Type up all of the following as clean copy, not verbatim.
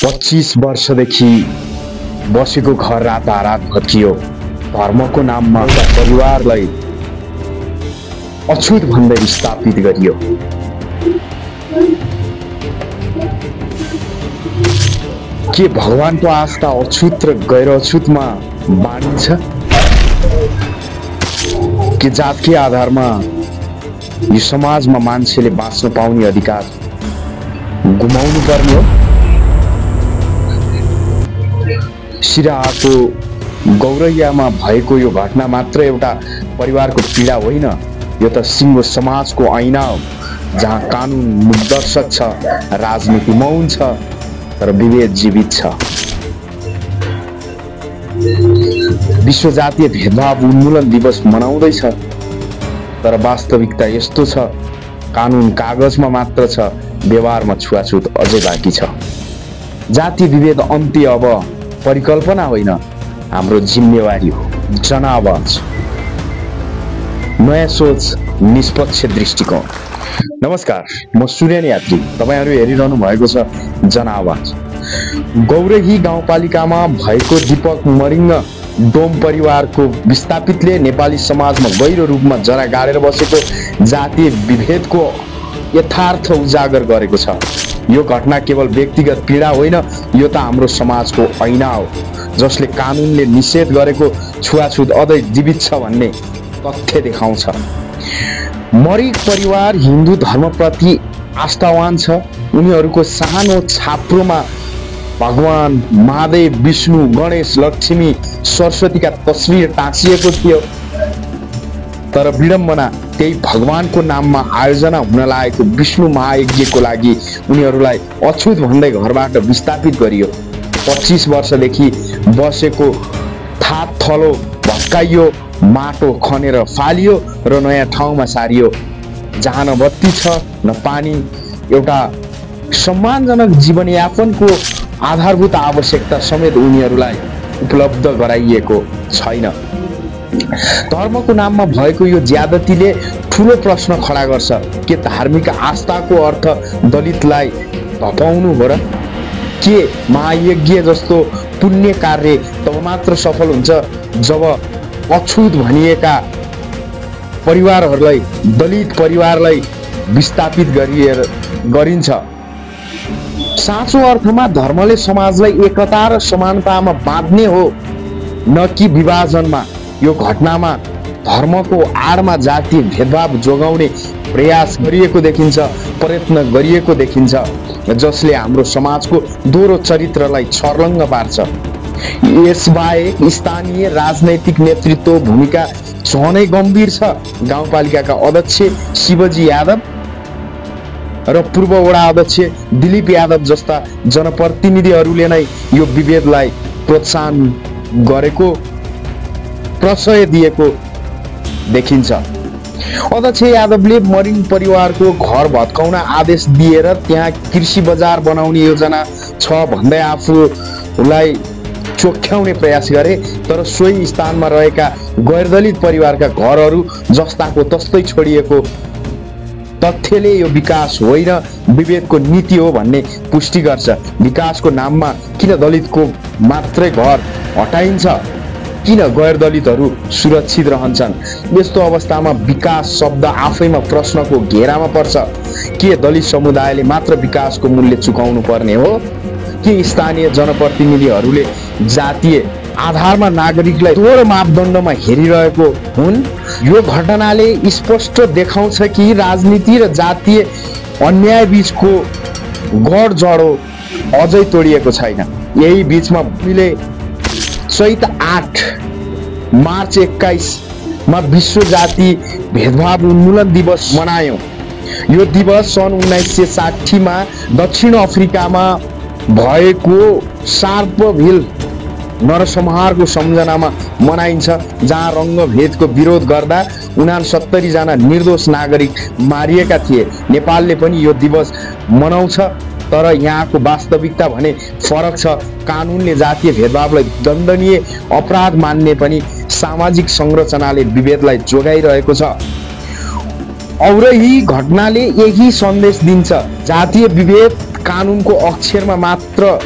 25 वर्षदेखि बसेको घर रातारात भत्कियो। धर्मको नाममा परिवारलाई अछुत भन्दै स्थापित गरियो। के भगवानको आस्था अछुत र गैर अछुतमा बाँडिन्छ? के जातकै आधारमा यो समाजमा मान्छेले बाँच्न पाउने अधिकार गुमाउनु पर्ने हो? सिराहाको गौरैयामा भएको यो घटना मात्र एउटा परिवारको पीडा होइन, यो त सिङ्गो समाजको ऐना हो, जहाँ कानुन निर्दर्शक छ, राजनीति मौन छ, तर विभेद जीवित छ। विश्व जातीय भेदभाव उन्मूलन दिवस मनाउँदैछ, तर वास्तविकता यस्तो छ, कानुन कागजमा मात्र छ, व्यवहारमा छुवाछुत अझै बाँकी छ। जातीय विभेद अन्त्य अब परिकल्पना होइन, हाम्रो जिम्मेवारी हो। जनआवाज, नयाँ सोच, निष्पक्ष दृष्टिकोण। नमस्कार, म सूर्यन यात्री, तपाईहरु हेरिरहनु भएको छ जनआवाज। गौरही गाउँपालिकामा भएको दीपक मरिङ डोम परिवारको विस्थापितले नेपाली समाजमा गहिरो रूपमा जरा गाडेर बसेको जातीय विभेदको यथार्थ उजागर गरेको छ। यो घटना केवल व्यक्तिगत पीडा होइन, यो त हाम्रो समाजको ऐना हो, जसले कानुनले निषेध गरेको छुवाछुत अझै जीवित छ भन्ने तथ्य देखाउँछ। मरिङ परिवार हिन्दू धर्मप्रति आस्थावान छ। उनीहरूको सानो छाप्रोमा भगवान महादेव, विष्णु, गणेश, लक्ष्मी, सरस्वतीका तस्बिर टाँसिएको थियो। तर विडम्बना, त्यही भगवानको नाममा आयोजना हुन लागेको विष्णु महायज्ञको लागि उनीहरूलाई अछुत भन्दै घरबाट विस्थापित गरियो। 25 वर्षदेखि बसेको थात थलो भत्काइयो, माटो खनेर फालियो र नयाँ ठाउँमा सारियो, जहाँ न बत्ती छ न पानी। एउटा सम्मानजनक जीवनयापनको आधारभूत आवश्यकता समेत उनीहरूलाई उपलब्ध गराइएको छैन। धर्मको नाममा भएको यो ज्यादतीले ठुलो प्रश्न खडा गर्छ। के धार्मिक आस्थाको अर्थ दलितलाई धपाउनु हो र? के महायज्ञ जस्तो पुण्य कार्य तब मात्र सफल हुन्छ जब अछुत भनिएका परिवारहरूलाई, दलित परिवारलाई विस्थापित गरिन्छ? साँचो अर्थमा धर्मले समाजलाई एकता र समानतामा बाँध्ने हो, न कि विभाजनमा। यो घटनामा धर्मको आडमा जातीय भेदभाव जोगाउने प्रयास गरिएको देखिन्छ, प्रयत्न गरिएको देखिन्छ, जसले हाम्रो समाजको दोहोरो चरित्रलाई छर्लङ्ग पार्छ। यसबाहेक स्थानीय राजनैतिक नेतृत्व भूमिका झनै गम्भीर छ। गाउँपालिकाका अध्यक्ष शिवजी यादव र पूर्व वडा अध्यक्ष दिलीप यादव जस्ता जनप्रतिनिधिहरूले नै यो विभेदलाई प्रोत्साहन गरेको, प्रशय दिएको देखिन्छ। अध्यक्ष यादवले मरिङ परिवारको घर भत्काउन आदेश दिएर त्यहाँ कृषि बजार बनाउने योजना छ भन्दै आफूलाई चोख्याउने प्रयास गरे, तर सोही स्थानमा रहेका गैरदलित परिवारका घरहरू जस्ताको तस्तै छोडिएको तथ्यले यो विकास होइन, विभेदको नीति हो भन्ने पुष्टि गर्छ। विकासको नाममा किन दलितको मात्रै घर हटाइन्छ? किन गैर दलितहरू सुरक्षित रहन्छन्? यस्तो अवस्थामा विकास शब्द आफैमा प्रश्नको घेरामा पर्छ। के दलित समुदायले मात्र विकासको मूल्य चुकाउनु पर्ने हो, कि स्थानीय जनप्रतिनिधिहरूले जातीय आधारमा नागरिकलाई दोहोरो मापदण्डमा हेरिरहेको हुन्? यो घटनाले स्पष्ट देखाउँछ कि राजनीति र जातीय अन्याय बीचको गडजडो अझै तोडिएको छैन। यही बीचमा हामीले चैत 8 मार्च 21 मा विश्व जातीय भेदभाव उन्मूलन दिवस मनायौं। यो दिवस सन् 1960 मा दक्षिण अफ्रिकामा भएको शार्पभिल नरसंहारको सम्झनामा मनाइन्छ, जहाँ रङ्गभेदको विरोध गर्दा 69 जना निर्दोष नागरिक मारिएका थिए। नेपालले पनि यो दिवस मनाउँछ, तर यहाँको वास्तविकता भने फरक छ। कानुनले जातीय भेदभावलाई दण्डनीय अपराध मान्ने पनि सामाजिक संरचनाले विभेदलाई जोगाइरहेको छ। औरही घटनाले यही सन्देश दिन्छ। जातीय विभेद कानुनको अक्षरमा मात्र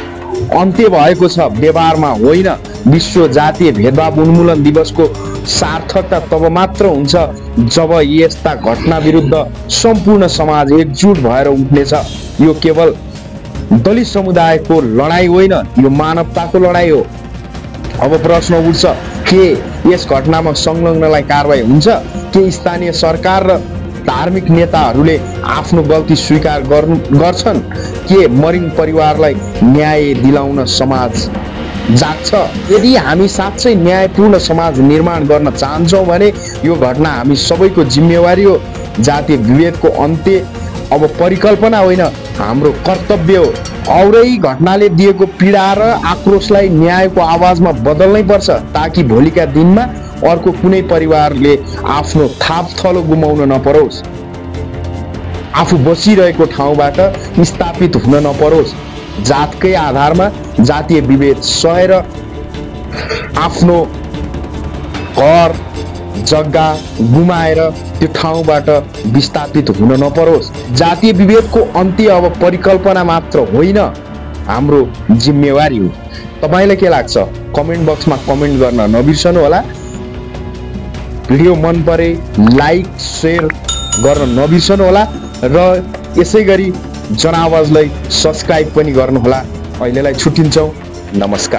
अन्त्य भएको छ, व्यवहारमा होइन। विश्व जातीय भेदभाव उन्मूलन दिवसको सार्थकता तब मात्र हुन्छ जब यस्ता घटना विरुद्ध सम्पूर्ण समाज एकजुट भएर उठ्नेछ। यो केवल दलित समुदायको लडाई होइन, यो मानवताको लडाई हो। अब प्रश्न उठ्छ, के यस घटनामा संलग्नलाई कारबाही हुन्छ? के स्थानीय सरकार र धार्मिक नेताहरूले आफ्नो गल्ती स्वीकार गर्छन्? के मरिङ परिवारलाई न्याय दिलाउन समाज जाग्छ? यदि हामी साँच्चै न्यायपूर्ण समाज निर्माण गर्न चाहन्छौँ भने यो घटना हामी सबैको जिम्मेवारी हो। जातीय विभेदको अन्त्य अब परिकल्पना होइन, हाम्रो कर्तव्य हो। औरै घटनाले दिएको पीडा र आक्रोशलाई न्यायको आवाजमा बदल्नै पर्छ, ताकि भोलिका दिनमा अर्को कुनै परिवारले आफ्नो थाप थलो गुमाउन नपरोस्, आफू बसिरहेको ठाउँबाट स्थापित हुन नपरोस्। जातकै आधारमा जातीय विभेद सहेर आफ्नो घर जग्गा गुमाएर त्यो ठाउँबाट विस्थापित हुन नपरोस्। जातीय विभेदको अन्त्य अब परिकल्पना मात्र होइन, हाम्रो जिम्मेवारी हो। तपाईलाई के लाग्छ? कमेन्ट बक्समा कमेन्ट गर्न नबिर्सनु होला। भिडियो मन परे लाइक शेयर गर्न नबिर्सनु होला र यसै गरी जनआवाजलाई सब्स्क्राइब पनि गर्नुहोला। अहिलेलाई छुट्टिन्छौँ। नमस्कार।